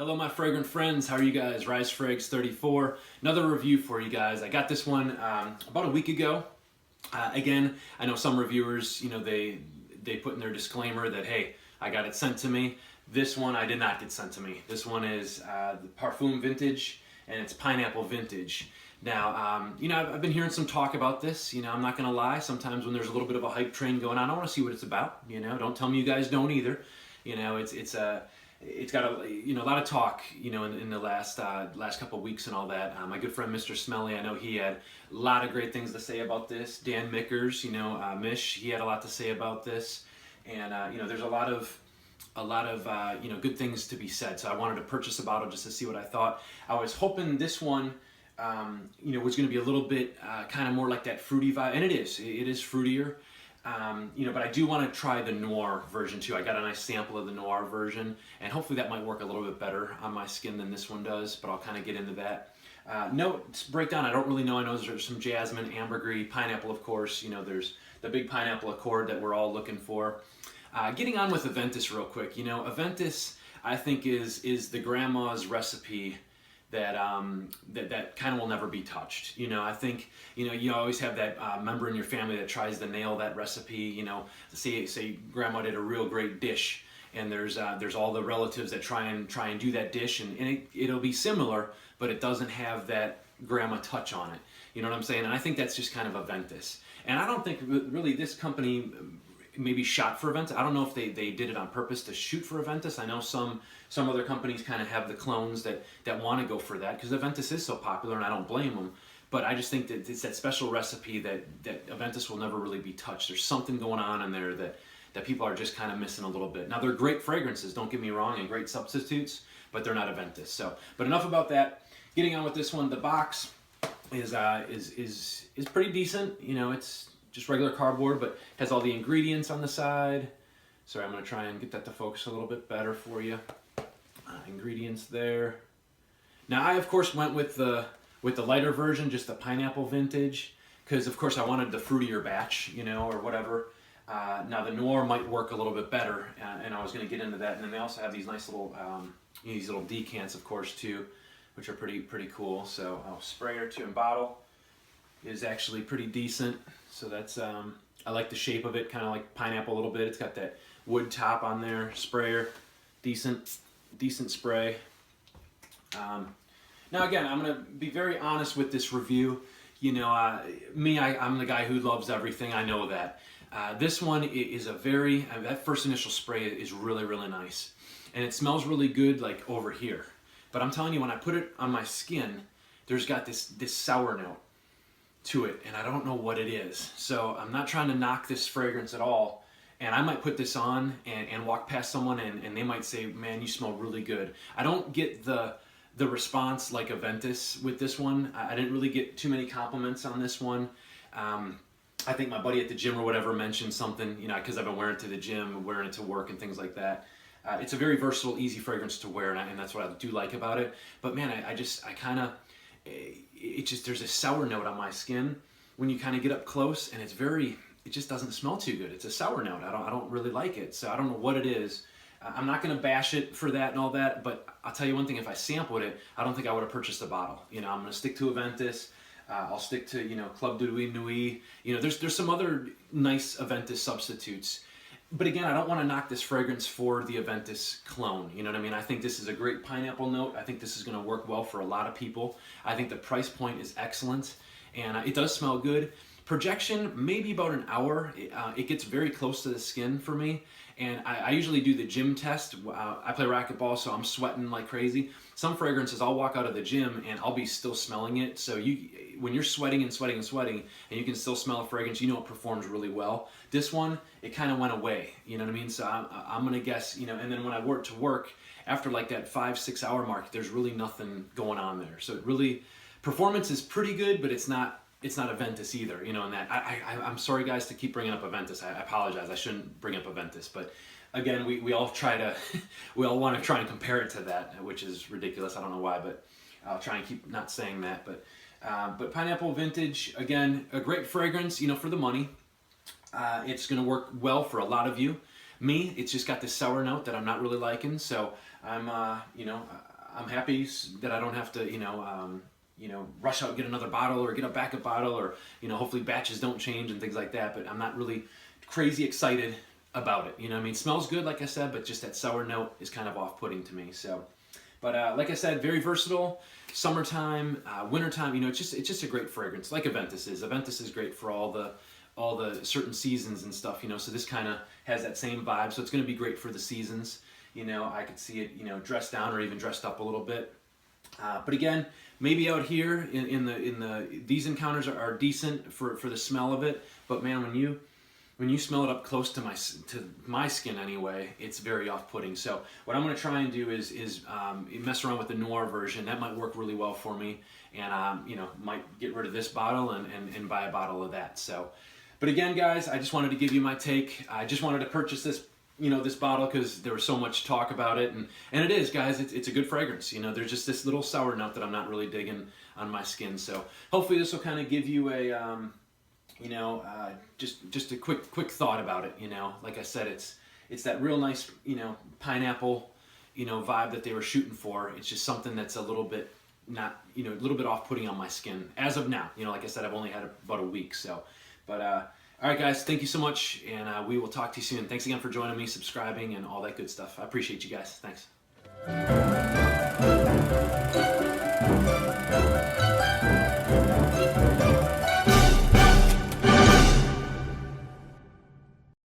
Hello my fragrant friends, how are you guys? Rise Frags 34, another review for you guys. I got this one about a week ago. Again, I know some reviewers, they put in their disclaimer that, hey, I got it sent to me. This one I did not get sent to me. This one is the Parfum Vintage, and it's Pineapple Vintage. Now, I've been hearing some talk about this. I'm not going to lie. Sometimes when there's a little bit of a hype train going on, I want to see what it's about. Don't tell me you guys don't either. It's got a lot of talk in the last couple of weeks and all that. My good friend Mr. Smelly, I know he had a lot of great things to say about this. Dan Mickers, Mish, he had a lot to say about this, and there's a lot of good things to be said. So I wanted to purchase a bottle just to see what I thought. I was hoping this one was going to be a little bit kind of more like that fruity vibe, and it is fruitier. But I do want to try the Noir version too. I got a nice sample of the Noir version, and hopefully that might work a little bit better on my skin than this one does, but I'll kind of get into that. Notes breakdown, I don't really know. I know there's some jasmine, ambergris, pineapple, of course. There's the big pineapple accord that we're all looking for. Getting on with Aventus real quick. Aventus, I think, is the grandma's recipe that kind of will never be touched. I think you always have that member in your family that tries to nail that recipe. Say grandma did a real great dish, and there's all the relatives that try and do that dish, and it'll be similar, but it doesn't have that grandma touch on it. You know what I'm saying? And I think that's just kind of Aventus. And I don't think really this company maybe shot for Aventus. I don't know if they did it on purpose to shoot for Aventus. I know some other companies kind of have the clones that want to go for that because Aventus is so popular, and I don't blame them. But I just think that it's that special recipe that Aventus will never really be touched. There's something going on in there that people are just kind of missing a little bit. Now they're great fragrances, don't get me wrong, and great substitutes, but they're not Aventus. So, but enough about that. Getting on with this one, the box is pretty decent. It's just regular cardboard, but has all the ingredients on the side. Sorry, I'm going to try and get that to focus a little bit better for you. Ingredients there. Now I of course went with the lighter version, just the Pineapple Vintage, because of course I wanted the fruitier batch, or whatever. Now the Noir might work a little bit better, and I was going to get into that. And then they also have these nice little these little decants, of course, too, which are pretty cool. So sprayer to and bottle is actually pretty decent. So that's I like the shape of it, kind of like pineapple a little bit. It's got that wood top on there. Sprayer, decent spray. Now again, I'm gonna be very honest with this review. I'm the guy who loves everything. I know that. This one is that first initial spray is really nice, and it smells really good like over here. But I'm telling you, when I put it on my skin, there's got this sour note to it, and I don't know what it is. So I'm not trying to knock this fragrance at all, and I might put this on and walk past someone and they might say, man, you smell really good. I don't get the response like Aventus with this one. I didn't really get too many compliments on this one. I think my buddy at the gym or whatever mentioned something, because I've been wearing it to the gym, wearing it to work and things like that. It's a very versatile, easy fragrance to wear, and that's what I do like about it. But man, there's a sour note on my skin when you kind of get up close, and it just doesn't smell too good. It's a sour note. I don't really like it, so I don't know what it is. I'm not going to bash it for that and all that, but I'll tell you one thing, if I sampled it, I don't think I would have purchased a bottle. I'm going to stick to Aventus. I'll stick to, Club de Nuit. There's some other nice Aventus substitutes. But again, I don't want to knock this fragrance for the Aventus clone. You know what I mean? I think this is a great pineapple note. I think this is going to work well for a lot of people. I think the price point is excellent, and it does smell good. Projection, maybe about an hour. It gets very close to the skin for me, and I usually do the gym test. I play racquetball, so I'm sweating like crazy. Some fragrances, I'll walk out of the gym and I'll be still smelling it. So when you're sweating and you can still smell a fragrance, it performs really well. This one, it kind of went away. You know what I mean? So I'm gonna guess, and then when I wore it to work, after like that 5-6 hour mark, there's really nothing going on there. So performance is pretty good, but it's not Aventus either, and that I'm sorry guys to keep bringing up Aventus. I apologize. I shouldn't bring up Aventus, but again, we all want to try and compare it to that, which is ridiculous. I don't know why, but I'll try and keep not saying that. But Pineapple Vintage, again, a great fragrance, for the money. It's going to work well for a lot of you. Me, it's just got this sour note that I'm not really liking, so I'm I'm happy that I don't have to, rush out and get another bottle or get a backup bottle, or, hopefully batches don't change and things like that. But I'm not really crazy excited about it. It smells good, like I said, but just that sour note is kind of off-putting to me. So, but like I said, very versatile. Summertime, wintertime, it's just a great fragrance, like Aventus is. Aventus is great for all the certain seasons and stuff. So this kind of has that same vibe. So it's going to be great for the seasons. I could see it, dressed down or even dressed up a little bit. But again, maybe out here these encounters are decent for the smell of it. But man, when you smell it up close to my skin anyway, it's very off-putting. So what I'm going to try and do is mess around with the Noir version. That might work really well for me, and might get rid of this bottle and buy a bottle of that. So, but again, guys, I just wanted to give you my take. I just wanted to purchase this this bottle because there was so much talk about it, and it is, guys, it's a good fragrance. There's just this little sour note that I'm not really digging on my skin. So hopefully this will kind of give you a just a quick thought about it. Like I said, it's that real nice pineapple vibe that they were shooting for. It's just something that's a little bit not a little bit off-putting on my skin as of now. Like I said, I've only had it about a week. So, but all right, guys, thank you so much, and we will talk to you soon. Thanks again for joining me, subscribing, and all that good stuff. I appreciate you guys. Thanks.